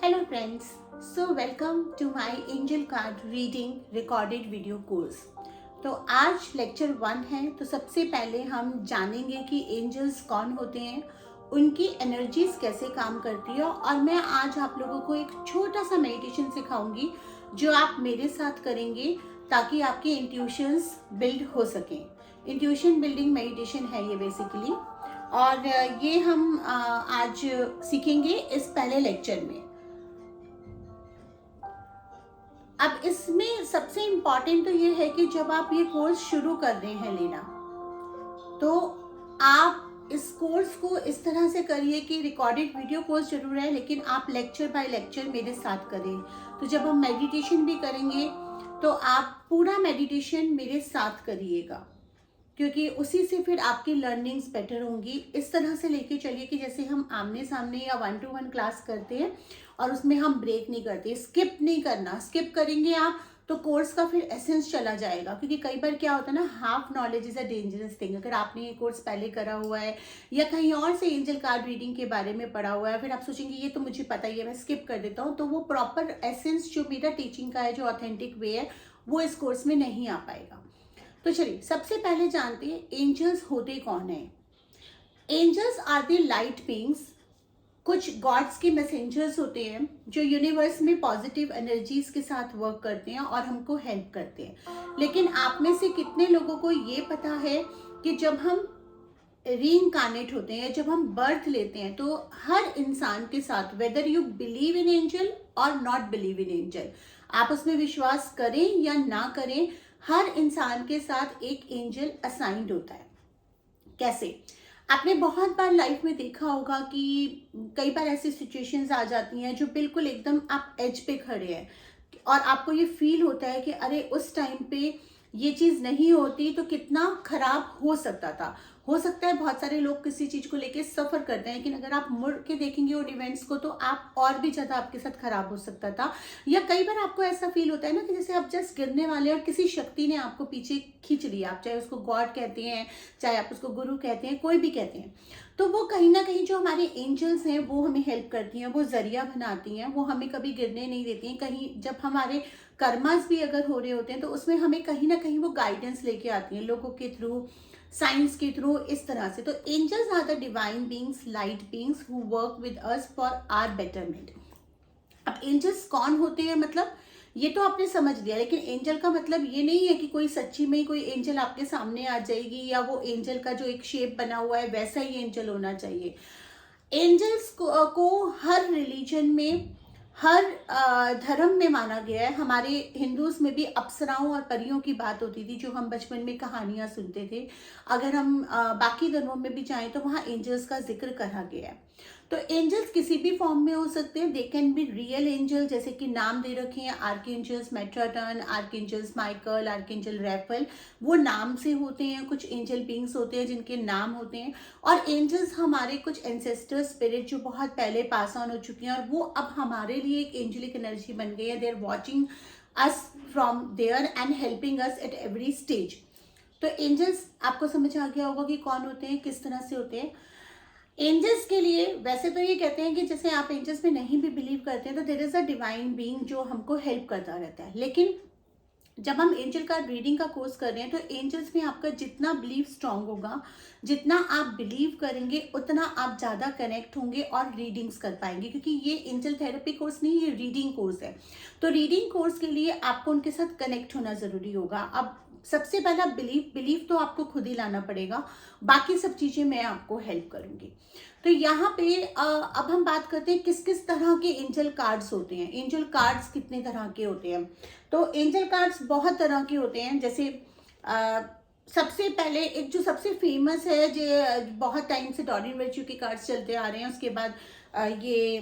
Hello friends, so welcome to my angel card reading recorded video course। तो आज lecture 1 है। तो सबसे पहले हम जानेंगे कि एंजल्स कौन होते हैं, उनकी एनर्जीज कैसे काम करती है, और मैं आज आप लोगों को एक छोटा सा मेडिटेशन सिखाऊंगी जो आप मेरे साथ करेंगे ताकि आपके इंट्यूशंस बिल्ड हो सकें। इंट्यूशन बिल्डिंग मेडिटेशन है ये बेसिकली, और ये हम आज सीखेंगे इस पहले लेक्चर में। अब इसमें सबसे इम्पॉर्टेंट तो ये है कि जब आप ये कोर्स शुरू कर रहे हैं लेना, तो आप इस कोर्स को इस तरह से करिए कि रिकॉर्डेड वीडियो कोर्स जरूर है, लेकिन आप लेक्चर बाय लेक्चर मेरे साथ करें। तो जब हम मेडिटेशन भी करेंगे तो आप पूरा मेडिटेशन मेरे साथ करिएगा, क्योंकि उसी से फिर आपकी लर्निंग्स बेटर होंगी। इस तरह से लेके चलिए कि जैसे हम आमने सामने या 1-to-1 क्लास करते हैं और उसमें हम ब्रेक नहीं करते, स्किप नहीं करना। स्किप करेंगे आप तो कोर्स का फिर एसेंस चला जाएगा, क्योंकि कई बार क्या होता है ना, half knowledge is a dangerous thing. अगर आपने ये कोर्स पहले करा हुआ है या कहीं और से एंजल कार्ड रीडिंग के बारे में पढ़ा हुआ है, फिर आप सोचेंगे ये तो मुझे पता ही है, मैं स्किप कर देता हूँ, तो वो प्रॉपर एसेंस जो मेरा टीचिंग का है, जो ऑथेंटिक वे है, वो इस कोर्स में नहीं आ पाएगा। तो चलिए सबसे पहले जानते हैं एंजल्स होते कौन है। Angels are the light beings. कुछ गॉड्स के मैसेंजर्स होते हैं जो यूनिवर्स में पॉजिटिव एनर्जीज के साथ वर्क करते हैं और हमको हेल्प करते हैं। लेकिन आप में से कितने लोगों को ये पता है कि जब हम रीइंकार्नेट होते हैं, जब हम बर्थ लेते हैं, तो हर इंसान के साथ, whether you believe in angel और नॉट बिलीव इन एंजल, आप उसमें विश्वास करें या ना करें, हर इंसान के साथ एक एंजल असाइंड होता है। कैसे? आपने बहुत बार लाइफ में देखा होगा कि कई बार ऐसी सिचुएशंस आ जाती हैं जो बिल्कुल एकदम आप एज पे खड़े हैं और आपको ये फील होता है कि अरे उस टाइम पे ये चीज़ नहीं होती तो कितना खराब हो सकता था। हो सकता है बहुत सारे लोग किसी चीज़ को लेके सफ़र करते हैं, लेकिन अगर आप मुड़ के देखेंगे उन इवेंट्स को तो आप और भी ज़्यादा आपके साथ खराब हो सकता था। या कई बार आपको ऐसा फील होता है ना कि जैसे आप जस्ट गिरने वाले और किसी शक्ति ने आपको पीछे खींच लिया। आप चाहे उसको गॉड कहते हैं, चाहे आप उसको गुरु कहते हैं, कोई भी कहते हैं, तो वो कहीं ना कहीं जो हमारे एंजल्स हैं वो हमें हेल्प करती हैं, वो जरिया बनाती हैं, वो हमें कभी गिरने नहीं देती हैं। कहीं जब हमारे कर्मास भी अगर हो रहे होते हैं तो उसमें हमें कहीं ना कहीं वो गाइडेंस लेके आती हैं, लोगों के थ्रू, साइंस के थ्रू, इस तरह से। तो angels are the divine beings, light beings who work with us for our betterment. अब एंजल्स कौन होते हैं, मतलब ये तो आपने समझ लिया, लेकिन एंजल का मतलब ये नहीं है कि कोई सच्ची में कोई एंजल आपके सामने आ जाएगी या वो एंजल का जो एक शेप बना हुआ है वैसा ही एंजल होना चाहिए। एंजल्स को हर रिलीजन में, हर धर्म में माना गया है। हमारे हिंदूज में भी अप्सराओं और परियों की बात होती थी, जो हम बचपन में कहानियां सुनते थे। अगर हम बाकी धर्मों में भी जाएं तो वहाँ एंजल्स का जिक्र करा गया है। तो एंजल्स किसी भी फॉर्म में हो सकते हैं। They can be real angel, जैसे कि नाम दे रखे हैं archangels Metatron, archangels Michael, archangel Raphael, वो नाम से होते हैं। कुछ एंजल बीइंग्स होते हैं जिनके नाम होते हैं। और एंजल्स हमारे कुछ एंसेस्टर स्पिरिट जो बहुत पहले पास ऑन हो चुकी हैं और वो अब हमारे लिए एक एंजलिक एनर्जी बन गई है। They are watching us from there and helping us at every stage. तो एंजल्स आपको समझ आ गया होगा कि कौन होते हैं, किस तरह से होते हैं। एंजल्स के लिए वैसे तो ये कहते हैं कि जैसे आप एंजल्स में नहीं भी बिलीव करते हैं तो there is a divine being जो हमको हेल्प करता रहता है। लेकिन जब हम एंजल का रीडिंग का कोर्स कर रहे हैं तो एंजल्स में आपका जितना बिलीव स्ट्रांग होगा, जितना आप बिलीव करेंगे, उतना आप ज़्यादा कनेक्ट होंगे और रीडिंग्स कर पाएंगे, क्योंकि ये एंजल थेरेपी कोर्स नहीं, ये रीडिंग कोर्स है। तो रीडिंग कोर्स के लिए आपको उनके साथ कनेक्ट होना ज़रूरी होगा। अब सबसे पहला बिलीव तो आपको खुद ही लाना पड़ेगा, बाकी सब चीज़ें मैं आपको हेल्प करूँगी। तो यहाँ पे अब हम बात करते हैं किस किस तरह के एंजल कार्ड्स होते हैं। एंजल कार्ड्स कितने तरह के होते हैं? तो एंजल कार्ड्स बहुत तरह के होते हैं। जैसे सबसे पहले एक जो सबसे फेमस है, जो बहुत टाइम से डॉरिन वर्च्यू के कार्ड्स चलते आ रहे हैं, उसके बाद ये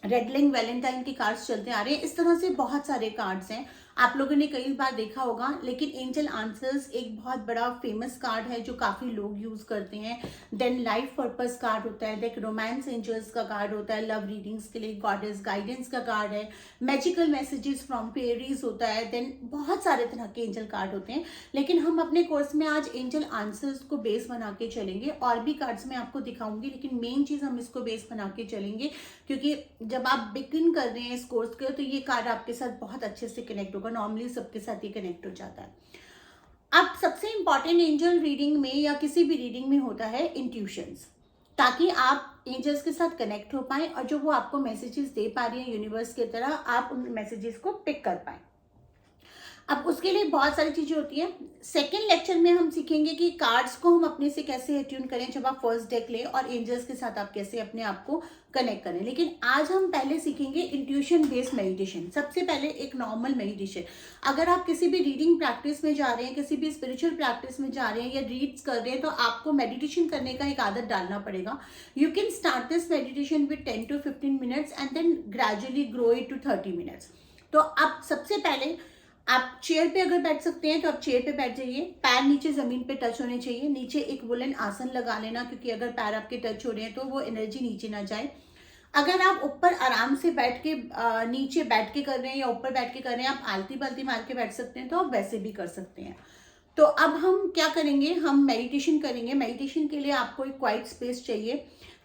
रेडलिंग वैलेंटाइन के कार्ड्स चलते आ रहे हैं। इस तरह से बहुत सारे कार्ड्स हैं। आप लोगों ने कई बार देखा होगा, लेकिन एंजल आंसर्स एक बहुत बड़ा फेमस कार्ड है जो काफ़ी लोग यूज़ करते हैं। देन लाइफ पर्पस कार्ड होता है, देन रोमांस एंजल्स का कार्ड होता है, लव रीडिंग्स के लिए गॉडेस गाइडेंस का कार्ड है, मैजिकल मैसेजेस फ्रॉम फेरीज होता है, देन बहुत सारे तरह के एंजल कार्ड होते हैं। लेकिन हम अपने कोर्स में आज एंजल आंसर्स को बेस बना के चलेंगे, और भी कार्ड्स मैं आपको दिखाऊंगी, लेकिन मेन चीज़ हम इसको बेस बना के चलेंगे, क्योंकि जब आप बिगिन कर रहे हैं इस कोर्स के तो ये कार्ड आपके साथ बहुत अच्छे से कनेक्ट होगा। नॉर्मली सबके साथ ये कनेक्ट हो जाता है। अब सबसे इंपॉर्टेंट एंजल रीडिंग में या किसी भी रीडिंग में होता है इंट्यूशंस, ताकि आप एंजल्स के साथ कनेक्ट हो पाएं और जो वो आपको मैसेजेस दे पा रही है यूनिवर्स की तरह, आप उन मैसेजेस को पिक कर पाएं। अब उसके लिए बहुत सारी चीजें होती हैं। सेकेंड लेक्चर में हम सीखेंगे कि कार्ड्स को हम अपने से कैसे अट्यून करें जब आप फर्स्ट डेक लें, और एंजल्स के साथ आप कैसे अपने आप को कनेक्ट करें। लेकिन आज हम पहले सीखेंगे इंट्यूशन बेस्ड मेडिटेशन। सबसे पहले एक नॉर्मल मेडिटेशन। अगर आप किसी भी रीडिंग प्रैक्टिस में जा रहे हैं, किसी भी स्पिरिचुअल प्रैक्टिस में जा रहे हैं या रीड्स कर रहे हैं, तो आपको मेडिटेशन करने का एक आदत डालना पड़ेगा। You can start this meditation with 10 to 15 minutes and then gradually grow it to 30 minutes. तो अब सबसे पहले आप चेयर पे अगर बैठ सकते हैं तो आप चेयर पे बैठ जाइए, पैर नीचे जमीन पे टच होने चाहिए, नीचे एक वुलन आसन लगा लेना, क्योंकि अगर पैर आपके टच हो रहे हैं तो वो एनर्जी नीचे ना जाए। अगर आप ऊपर आराम से बैठ के नीचे बैठ के कर रहे हैं या ऊपर बैठ के कर रहे हैं, आप आलती पालती मार के बैठ सकते हैं, तो आप वैसे भी कर सकते हैं। तो अब हम क्या करेंगे, हम मेडिटेशन करेंगे। मेडिटेशन के लिए आपको एक क्वाइट स्पेस चाहिए।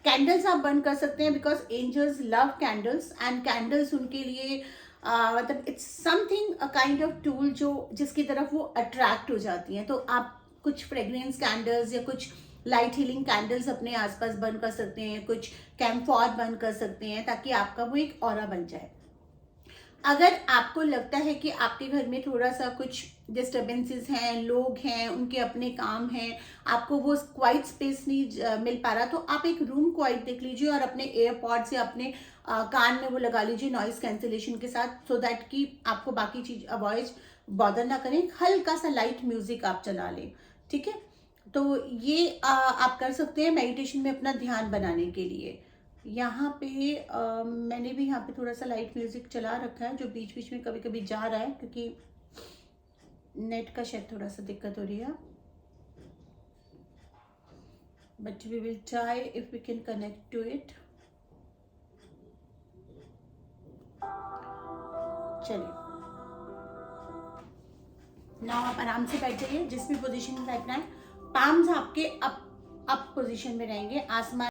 कैंडल्स आप बंद कर सकते हैं, because angels love candles, and candles उनके लिए मतलब it's something a kind of tool जो जिसकी तरफ वो अट्रैक्ट हो जाती हैं। तो आप कुछ फ्रेग्रेंस कैंडल्स या कुछ लाइट हीलिंग कैंडल्स अपने आसपास बंद कर सकते हैं, कुछ कैम्फॉर बंद कर सकते हैं, ताकि आपका वो एक ऑरा बन जाए। अगर आपको लगता है कि आपके घर में थोड़ा सा कुछ डिस्टर्बेंसेस हैं, लोग हैं, उनके अपने काम हैं, आपको वो क्वाइट स्पेस नहीं मिल पा रहा, तो आप एक रूम क्वाइट देख लीजिए और अपने एयरपॉड्स या अपने कान में वो लगा लीजिए नॉइज कैंसिलेशन के साथ, सो दैट कि आपको बाकी चीज वॉइस बॉदर ना करें। हल्का सा लाइट म्यूजिक आप चला लें, ठीक है। तो ये आप कर सकते हैं मेडिटेशन में अपना ध्यान बनाने के लिए। यहाँ पे मैंने भी यहाँ पे थोड़ा सा लाइट म्यूजिक चला रखा है, जो बीच बीच में कभी कभी जा रहा है, क्योंकि नेट का शायद थोड़ा सा दिक्कत हो रही है। But we will try if we can connect to it. चलिए, नाउ आप आराम से बैठ जाइए, जिस भी पोजीशन में बैठना है। पाम्स आपके अप पोजीशन में रहेंगे, आसमान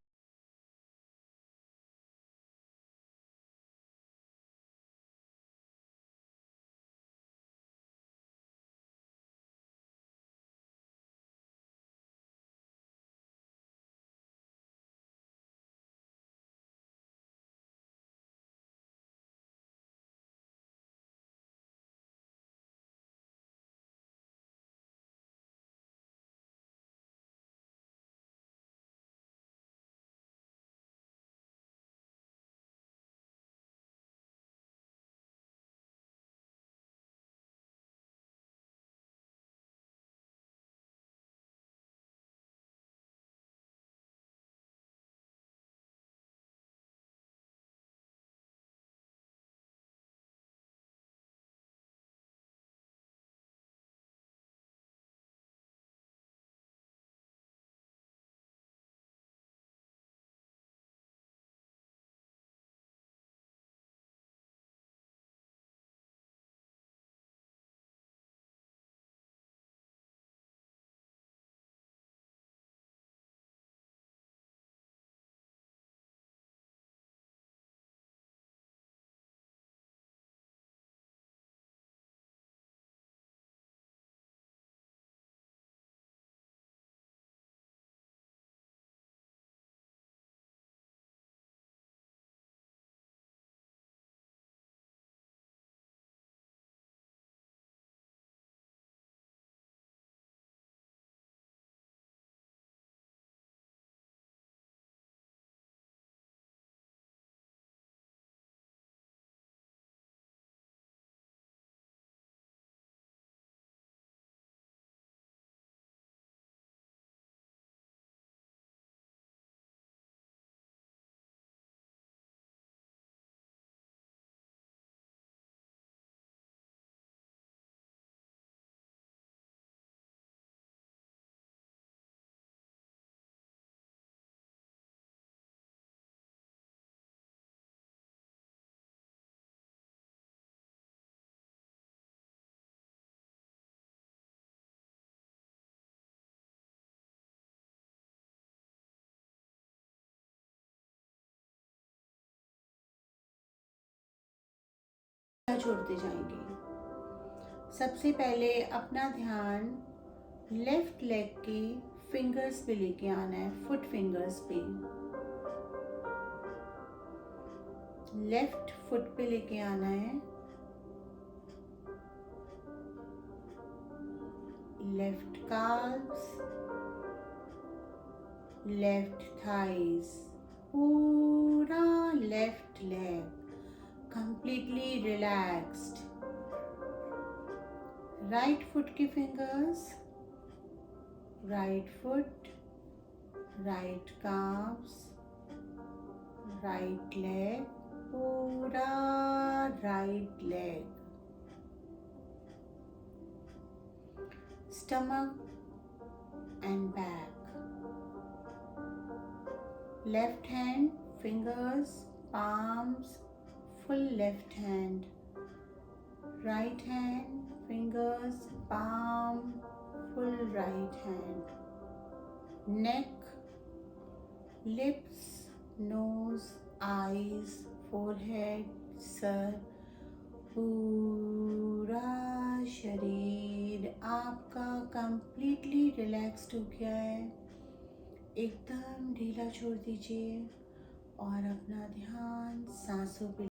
छोड़ते जाएंगे। सबसे पहले अपना ध्यान लेफ्ट लेग के फिंगर्स पे लेके आना है, फुट फिंगर्स पे। लेफ्ट फुट पे लेके आना है, लेफ्ट calves, लेफ्ट थाइज, पूरा left leg completely relaxed. Right foot की fingers, right foot, right calves, right leg, पूरा right leg. stomach and back. Left hand, fingers, palms, full left hand. Right hand, fingers, palm, full right hand. Neck, lips, nose, eyes, forehead, sir, पूरा शरीर आपका completely relaxed हो गया है। एकदम ढीला छोड़ दीजिए और अपना ध्यान सांसों पे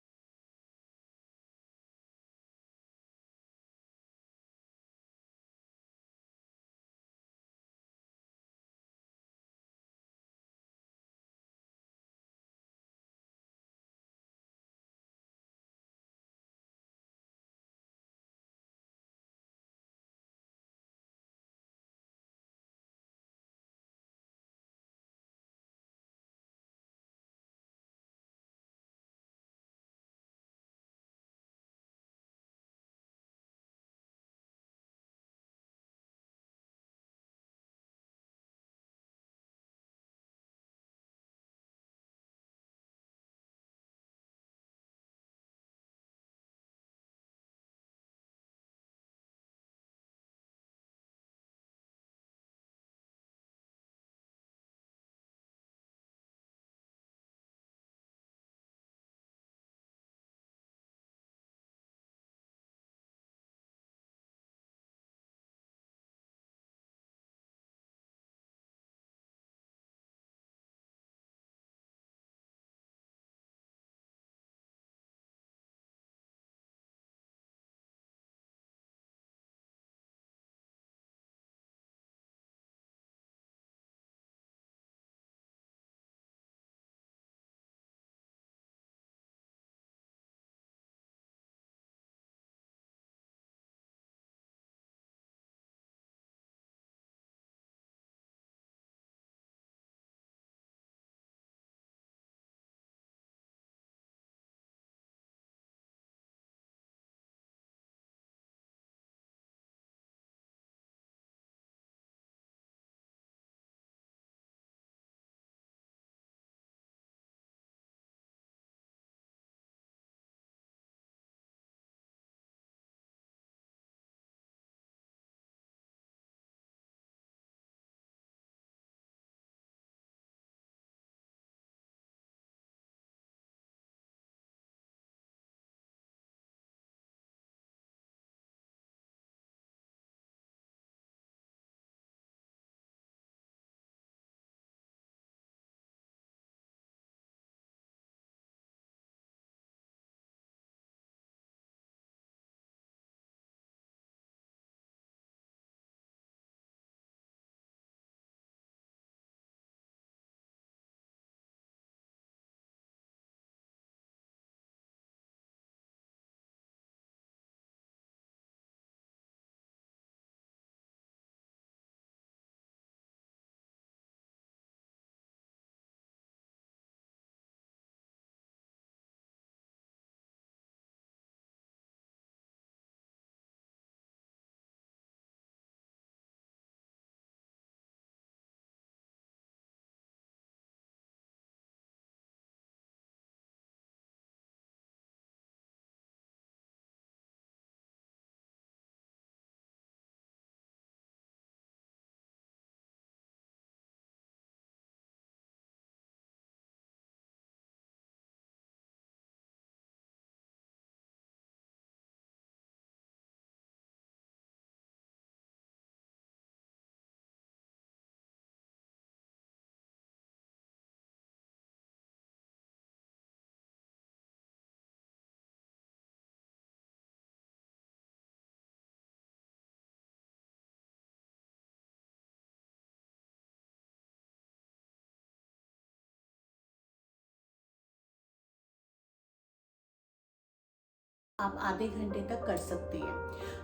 आप आधे घंटे तक कर सकते हैं।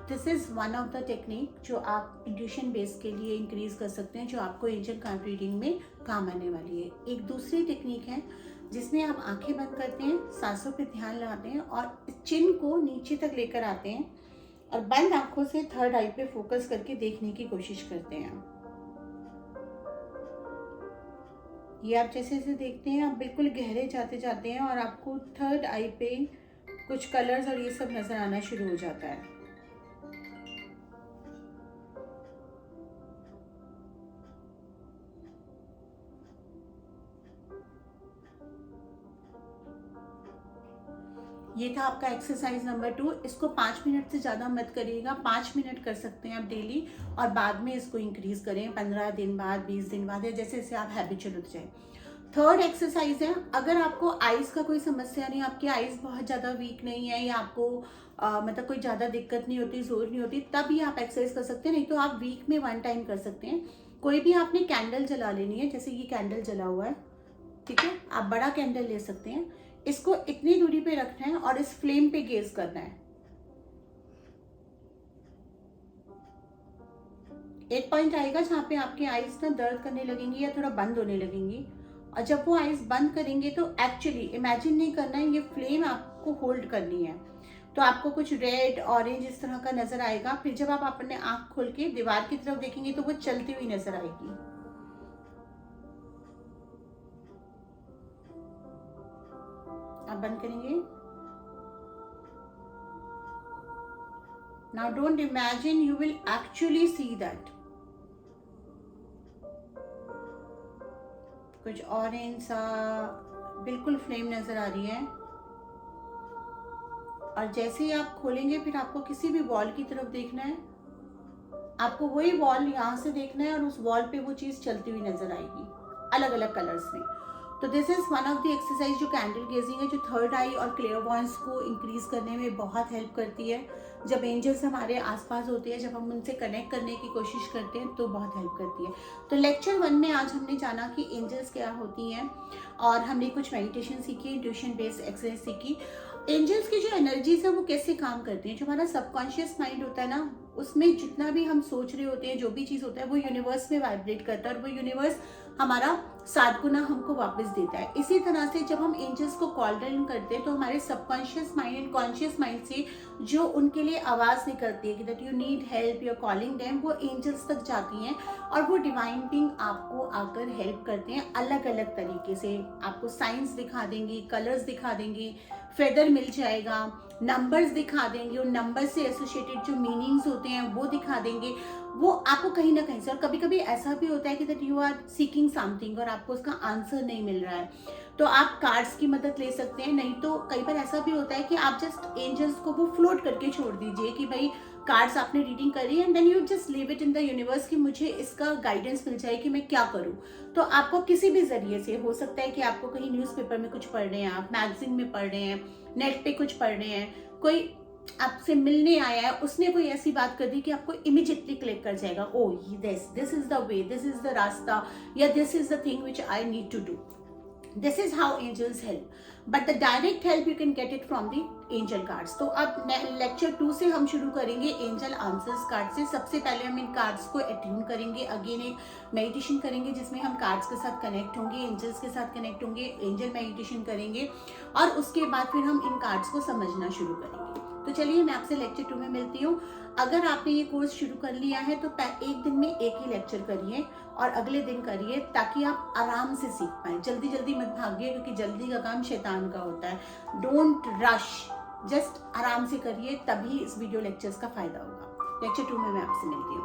This is one of the technique जो आप इंट्यूशन बेस के लिए इंक्रीज कर सकते हैं, जो आपको एंजल कार्ड रीडिंग में काम आने वाली है। एक दूसरी टेक्निक है जिसमें आप आंखें बंद करते हैं, सांसों पे ध्यान लगाते हैं और चिन को नीचे तक लेकर आते हैं और बंद आंखों से थर्ड आई पे फोकस करके देखने की कोशिश करते हैं। ये आप जैसे जैसे देखते हैं आप बिल्कुल गहरे जाते जाते हैं और आपको थर्ड आई पे कुछ कलर्स और ये सब नजर आना शुरू हो जाता है। ये था आपका एक्सरसाइज नंबर 2। इसको 5 मिनट से ज़्यादा मत करिएगा, 5 मिनट कर सकते हैं आप डेली और बाद में इसको इंक्रीज करें 15 दिन बाद, 20 दिन बाद, या जैसे जैसे आप हैबिचुअल होते जाए। थर्ड एक्सरसाइज है, अगर आपको आइज़ का कोई समस्या नहीं, आपकी आइज़ बहुत ज़्यादा वीक नहीं है या आपको मतलब कोई ज़्यादा दिक्कत नहीं होती, जोर नहीं होती, तब ही आप एक्सरसाइज कर सकते हैं। नहीं तो आप वीक में 1 टाइम कर सकते हैं। कोई भी आपने कैंडल जला लेनी है, जैसे ये कैंडल जला हुआ है, ठीक है, आप बड़ा कैंडल ले सकते हैं। इसको इतनी दूरी पे रखना है और इस फ्लेम पे गेज करना है। एक पॉइंट आएगा जहां पे आपकी आईज ना दर्द करने लगेंगी या थोड़ा बंद होने लगेंगी, और जब वो आईज बंद करेंगे तो एक्चुअली इमेजिन नहीं करना है, ये फ्लेम आपको होल्ड करनी है। तो आपको कुछ रेड ऑरेंज इस तरह का नजर आएगा। फिर जब आप अपने आंख खोल के दीवार की तरफ देखेंगे तो वो चलती हुई नजर आएगी। आप बंद करेंगे। Now don't imagine, you will actually see that कुछ ऑरेंज सा बिल्कुल फ्लेम नजर आ रही है। और जैसे ही आप खोलेंगे फिर आपको किसी भी वॉल की तरफ देखना है, आपको वही वॉल यहाँ से देखना है और उस वॉल पे वो चीज चलती हुई नजर आएगी अलग अलग कलर्स में। तो this is one of the exercise जो कैंडल गेजिंग है, जो थर्ड आई और क्लेयरवॉयंस को इंक्रीज करने में बहुत हेल्प करती है। जब एंजल्स हमारे आसपास होते हैं, जब हम उनसे कनेक्ट करने की कोशिश करते हैं तो बहुत हेल्प करती है। तो लेक्चर 1 में आज हमने जाना कि एंजल्स क्या होती हैं और हमने कुछ मेडिटेशन सीखी, इंट्यूशन बेस्ड एक्सरसाइज सीखी। एंजल्स की जो एनर्जीज है वो कैसे काम करती हैं। जो हमारा सबकॉन्शियस माइंड होता है ना, उसमें जितना भी हम सोच रहे होते हैं, जो भी चीज़ होता है, वो यूनिवर्स में वाइब्रेट करता है और वो यूनिवर्स हमारा 7 गुना हमको वापस देता है। इसी तरह से जब हम एंजल्स को कॉल डाउन करते हैं तो हमारे subconscious mind and conscious mind से जो उनके लिए आवाज़ निकलती है कि that you need help, you are calling them, वो एंजल्स तक जाती हैं और वो डिवाइन बीइंग आपको आकर हेल्प करते हैं अलग अलग तरीके से। आपको साइंस दिखा देंगी, कलर्स दिखा देंगी, फेदर मिल जाएगा, नंबर्स दिखा देंगे, उन नंबर से एसोसिएटेड जो मीनिंग्स होते हैं वो दिखा देंगे। वो आपको कहीं ना कहीं से, और कभी कभी ऐसा भी होता है कि that you are seeking something और आपको उसका आंसर नहीं मिल रहा है, तो आप कार्ड्स की मदद ले सकते हैं। नहीं तो कई बार ऐसा भी होता है कि आप जस्ट एंजल्स को वो फ्लोट करके छोड़ दीजिए कि भाई कार्ड्स आपने रीडिंग करी and then you just leave it in the universe कि मुझे इसका गाइडेंस मिल जाए कि मैं क्या करूं। तो आपको किसी भी जरिए से, हो सकता है कि आपको कहीं न्यूज़पेपर में कुछ पढ़ रहे हैं, आप मैगजीन में पढ़ रहे हैं, नेट पे कुछ पढ़ रहे हैं, कोई आपसे मिलने आया है, उसने कोई ऐसी बात कर दी कि आपको इमीडिएटली क्लिक कर जाएगा, oh this is the way, this is the रास्ता, या this is the thing which I need to do. This is how angels help, but the direct help you can get it from the angel cards। तो अब lecture 2 से हम शुरू करेंगे angel answers card से। सबसे पहले हम इन कार्ड्स को अट्यून करेंगे, अगेन एक मेडिटेशन करेंगे जिसमें हम कार्ड्स के साथ कनेक्ट होंगे, एंजल्स के साथ कनेक्ट होंगे, एंजल मेडिटेशन करेंगे और उसके बाद फिर हम इन कार्ड्स को समझना शुरू करेंगे। तो चलिए मैं आपसे लेक्चर 2 में मिलती हूँ। अगर आपने ये कोर्स शुरू कर लिया है तो एक दिन में एक ही लेक्चर करिए और अगले दिन करिए, ताकि आप आराम से सीख पाए। जल्दी जल्दी मत भागिए, क्योंकि जल्दी का काम शैतान का होता है। डोंट रश, जस्ट आराम से करिए, तभी इस वीडियो लेक्चर्स का फायदा होगा। लेक्चर 2 में मैं आपसे मिलती हूँ।